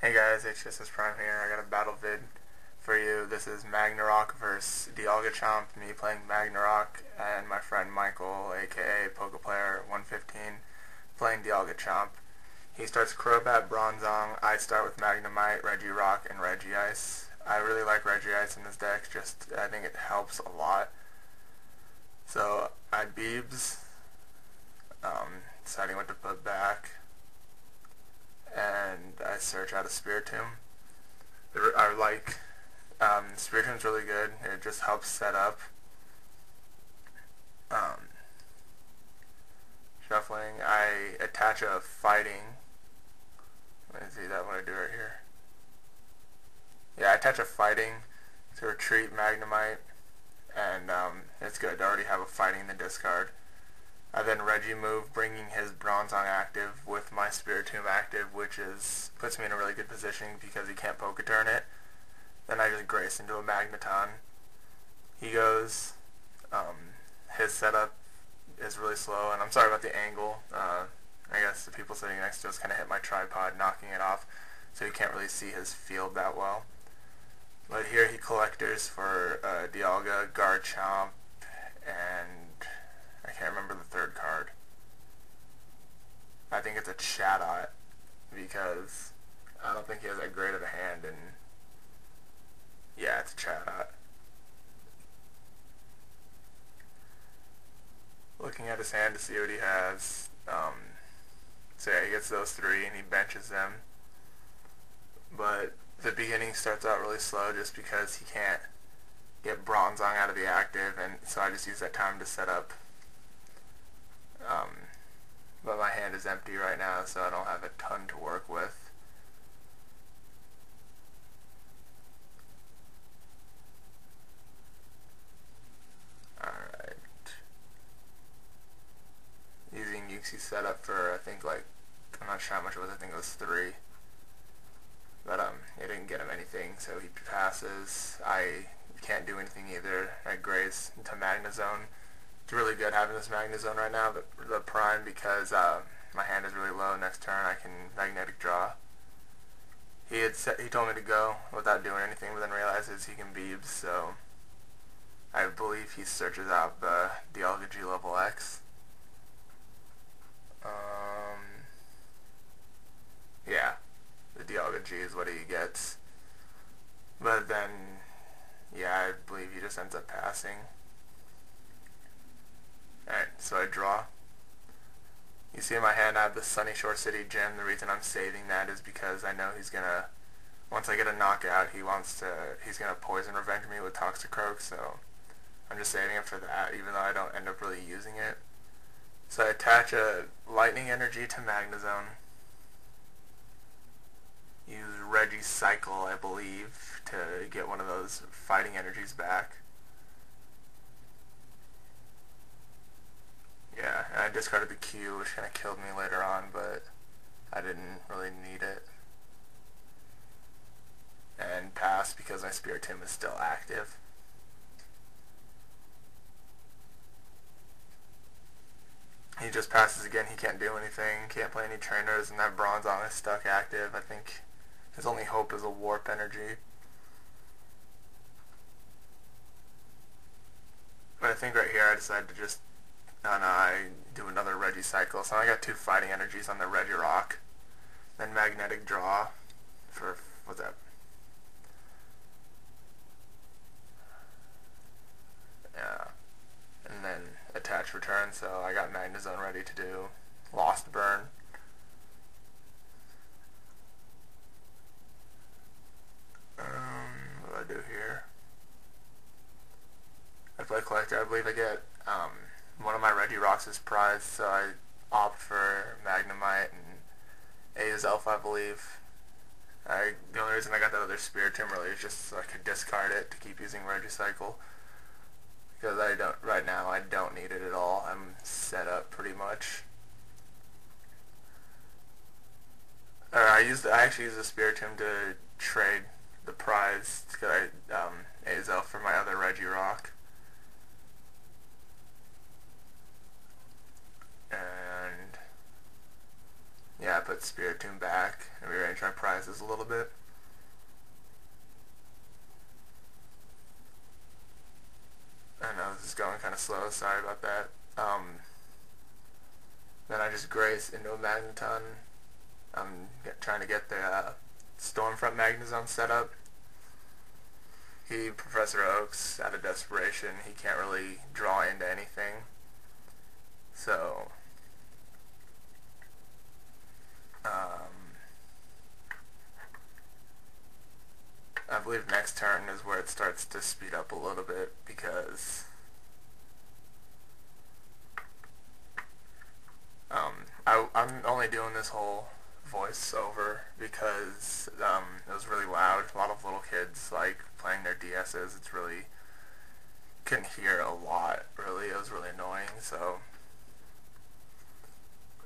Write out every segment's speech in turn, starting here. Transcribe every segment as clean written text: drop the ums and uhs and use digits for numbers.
Hey guys, HSS Prime here. I got a battle vid for you. This is Magnerock versus Dialgachomp, me playing Magnerock, and my friend Michael, aka Pokeplayer 115, playing Dialgachomp. He starts Crobat, Bronzong. I start with Magnemite, Regirock, and Regice. I really like Regice in this deck, I think it helps a lot. So I Beebs, deciding what to put back, and I search out a Spiritomb. I like Spiritomb's really good. It just helps set up. Shuffling. I attach a Fighting. Let me see that what I do right here. Yeah, I attach a Fighting to retreat Magnemite, and it's good. I already have a Fighting in the discard. I then Regimove, bringing his Bronzong active with my Spiritomb active, which puts me in a really good position because he can't Poketurn it. Then I just Grace into a Magneton. He goes. His setup is really slow, and I'm sorry about the angle. I guess the people sitting next to us kind of hit my tripod, knocking it off, so you can't really see his field that well. But here he collectors for Dialgachomp, and I can't remember the third card. I think it's a Chatot, because I don't think he has that great of a hand, and yeah, it's a Chatot. Looking at his hand to see what he has, so yeah, he gets those three and he benches them, but the beginning starts out really slow just because he can't get Bronzong out of the active, and so I just use that time to set up. But my hand is empty right now, so I don't have a ton to work with. Alright. Using Yuxi's setup for, I think, I'm not sure how much it was, I think it was 3. But, it didn't get him anything, so he passes. I can't do anything either. I Grace into Magnezone. It's really good having this Magnezone right now, the Prime, because my hand is really low. Next turn I can Magnetic Draw. He told me to go without doing anything, but then realizes he can Beebs, so I believe he searches out the Dialgachomp level X. Yeah, the Dialgachomp is what he gets. But then, yeah, I believe he just ends up passing. Alright, so I draw. You see in my hand I have the Sunny Shore City Gym. The reason I'm saving that is because I know he's gonna, once I get a knockout, he's gonna Poison Revenge me with Toxicroak, so I'm just saving it for that, even though I don't end up really using it. So I attach a Lightning Energy to Magnezone. Use Regicycle, I believe, to get one of those Fighting Energies back. Yeah, and I discarded the Q, which kind of killed me later on, but I didn't really need it. And pass because my Spiritomb is still active. He just passes again, he can't do anything, can't play any trainers, and that Bronzong is stuck active. I think his only hope is a Warp Energy. But I think right here I decided to just, I do another Regicycle. So I got 2 Fighting Energies on the Regirock. Then Magnetic Draw for, what's that? Yeah. And then attach return, so I got Magnezone ready to do Lost Burn. What do I do here? I play Collector. I believe I get one of my Regirocks is prized, so I opt for Magnemite and Azelf, I believe. The only reason I got that other Spiritomb really is just so I could discard it to keep using Regicycle. Because right now I don't need it at all. I'm set up pretty much. I actually used the Spiritomb to trade the prize because I Azelf for my other Regirock. And yeah, I put Spiritomb back and rearrange my prize sizes a little bit. I know this is going kind of slow, sorry about that. Then I just graze into a Magneton. I'm trying to get the Stormfront Magnezone set up. Professor Oak's out of desperation. He can't really draw into anything. So, I believe next turn is where it starts to speed up a little bit, because I'm only doing this whole voiceover because it was really loud. A lot of little kids like playing their DSs. It's really, couldn't hear a lot, really. It was really annoying, so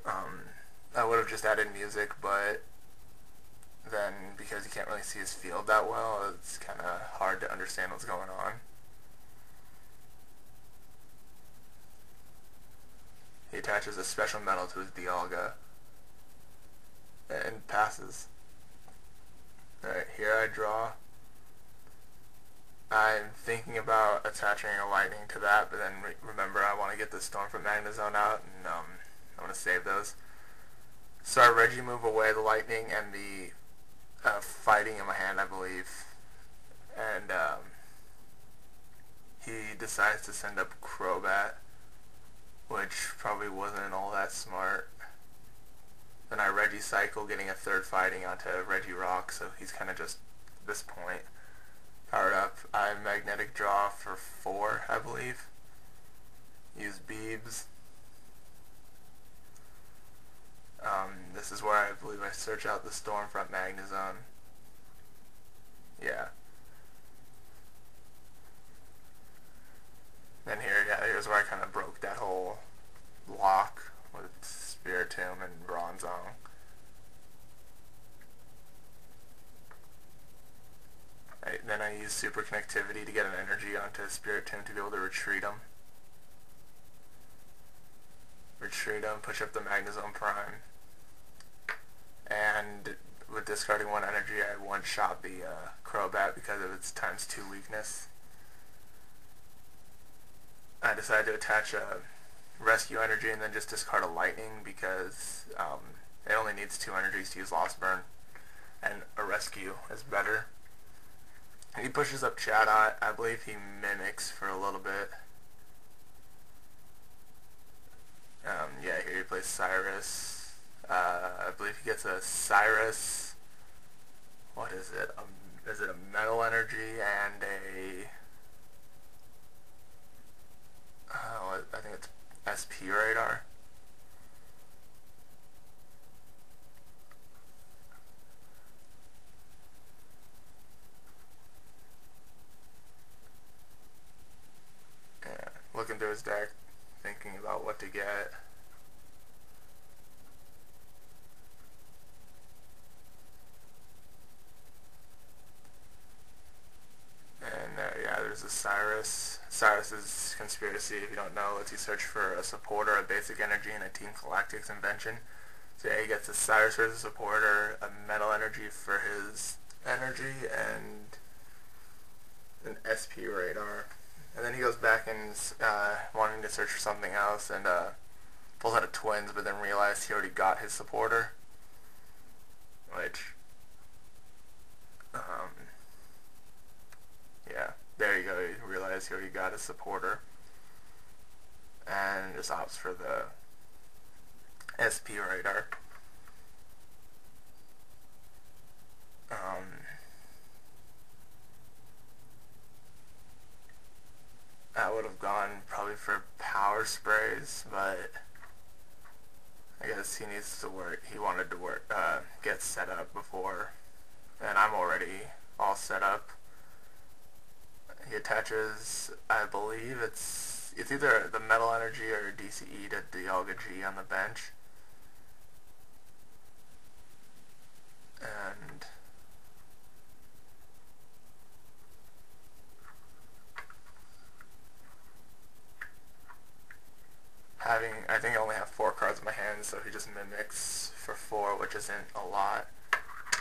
I would have just added music, but then because you can't really see his field that well, it's kind of hard to understand what's going on. He attaches a special metal to his Dialga and passes. Alright, here I draw. I'm thinking about attaching a lightning to that, but then remember I want to get the Stormfront Magnezone out, and I want to save those. So I Reggie move away the lightning and the fighting in my hand, I believe, and he decides to send up Crobat, which probably wasn't all that smart. Then I Reggie cycle, getting a third fighting onto Regirock, so he's kind of just, at this point, powered up. I Magnetic Draw for 4, I believe. Use Beebs. This is where I believe I search out the Stormfront Magnezone. Yeah. Then here's where I kind of broke that whole lock with Spiritomb and Bronzong. Then I use Super Connectivity to get an energy onto Spiritomb to be able to retreat him. Push up the Magnezone Prime. And with discarding 1 energy, I one-shot the Crobat because of its ×2 weakness. I decided to attach a Rescue Energy and then just discard a Lightning because it only needs 2 energies to use Lost Burn, and a Rescue is better. And he pushes up Chatot. I believe he Mimics for a little bit. Yeah, here he plays Cyrus. I believe he gets a Cyrus. What is it? Is it a Metal Energy and a... I think it's SP Radar. Yeah, looking through his deck, thinking about what to get. There's a Cyrus. Cyrus's Conspiracy, if you don't know, lets you search for a supporter, a basic energy, and a Team Galactic's invention. So yeah, he gets a Cyrus for his supporter, a Metal Energy for his energy, and an SP Radar. And then he goes back and wanting to search for something else, and pulls out a Twins, but then realized he already got his supporter, which yeah, there you go, he realized he already got his supporter, and just opts for the SP Radar. I would have gone probably for Power Sprays, but I guess he needs to work. He wanted to get set up before, and I'm already all set up. He attaches, I believe it's either the Metal Energy or DCE to Dialgachomp on the bench. And I think I only have 4 cards in my hand, so he just Mimics for 4, which isn't a lot,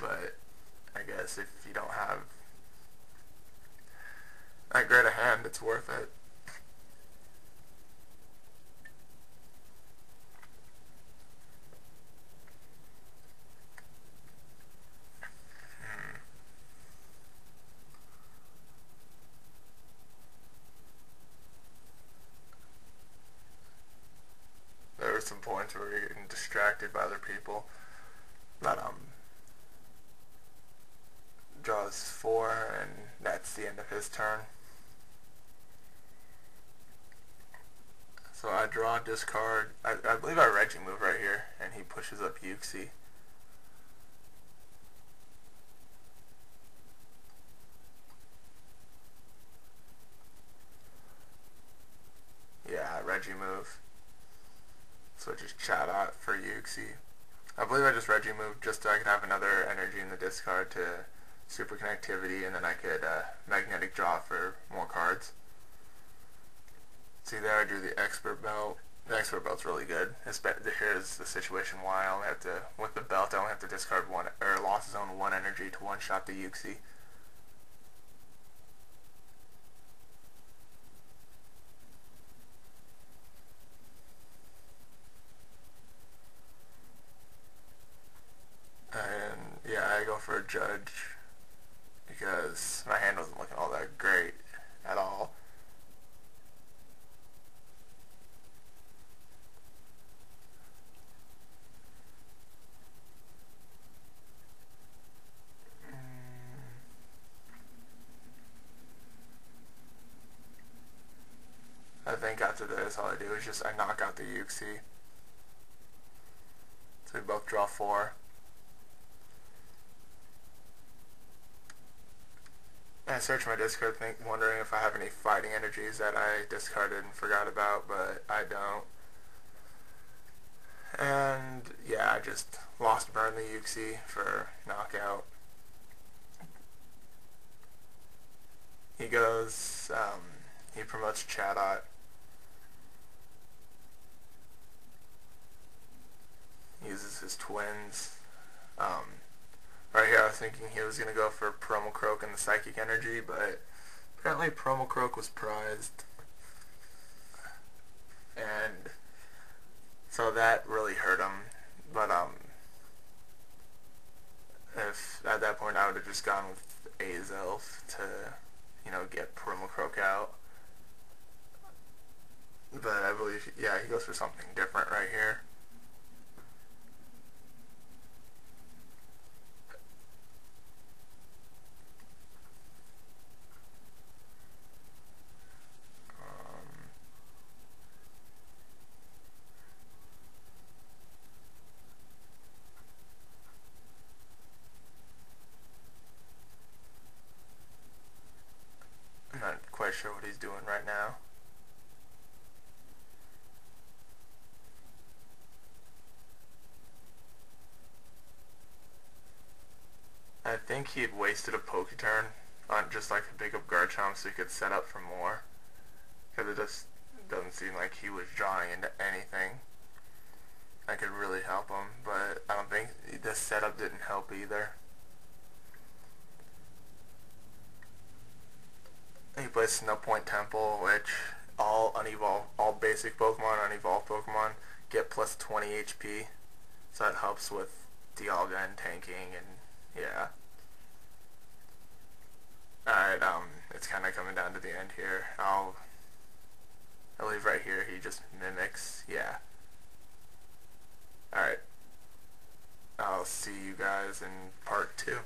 but this if you don't have that great a hand. It's worth it. There were some points where we were getting distracted by other people. But draws 4, and that's the end of his turn. So I draw, discard. I believe I Regimove right here, and he pushes up Uxie. Yeah, Regimove. Switches Chatot for Uxie. I believe I just Regimove just so I could have another energy in the discard to super connectivity, and then I could magnetic draw for more cards. See there, I drew the expert belt. The expert belt's really good. Here's the situation why I only have to, with the belt, I only have to discard one, or lost zone 1 energy to one-shot the Uxie. And yeah, I go for a judge because my hand wasn't looking all that great at all. I think after this, all I do is just I knock out the Uxie. So we both draw 4. I search my discard wondering if I have any fighting energies that I discarded and forgot about, but I don't. And yeah, I just lost burn the Uxie for knockout. He goes, he promotes Chatot. Uses his twins. Right here I was thinking he was going to go for Promo Croak and the Psychic Energy, but apparently Promo Croak was prized. And so that really hurt him. But if at that point I would have just gone with Azelf to, you know, get Promo Croak out. But I believe, yeah, he goes for something different right here. I'm not quite sure what he's doing right now. I think he had wasted a Poke turn on just like a big up Garchomp so he could set up for more. Because it just doesn't seem like he was drawing into anything that could really help him. But I don't think this setup didn't help either. He plays Snow Point Temple, which all basic Pokemon, unevolved Pokemon get plus 20 HP. So that helps with Dialga and tanking, and yeah. Alright, it's kind of coming down to the end here. I'll leave right here. He just mimics, yeah. Alright. I'll see you guys in part 2.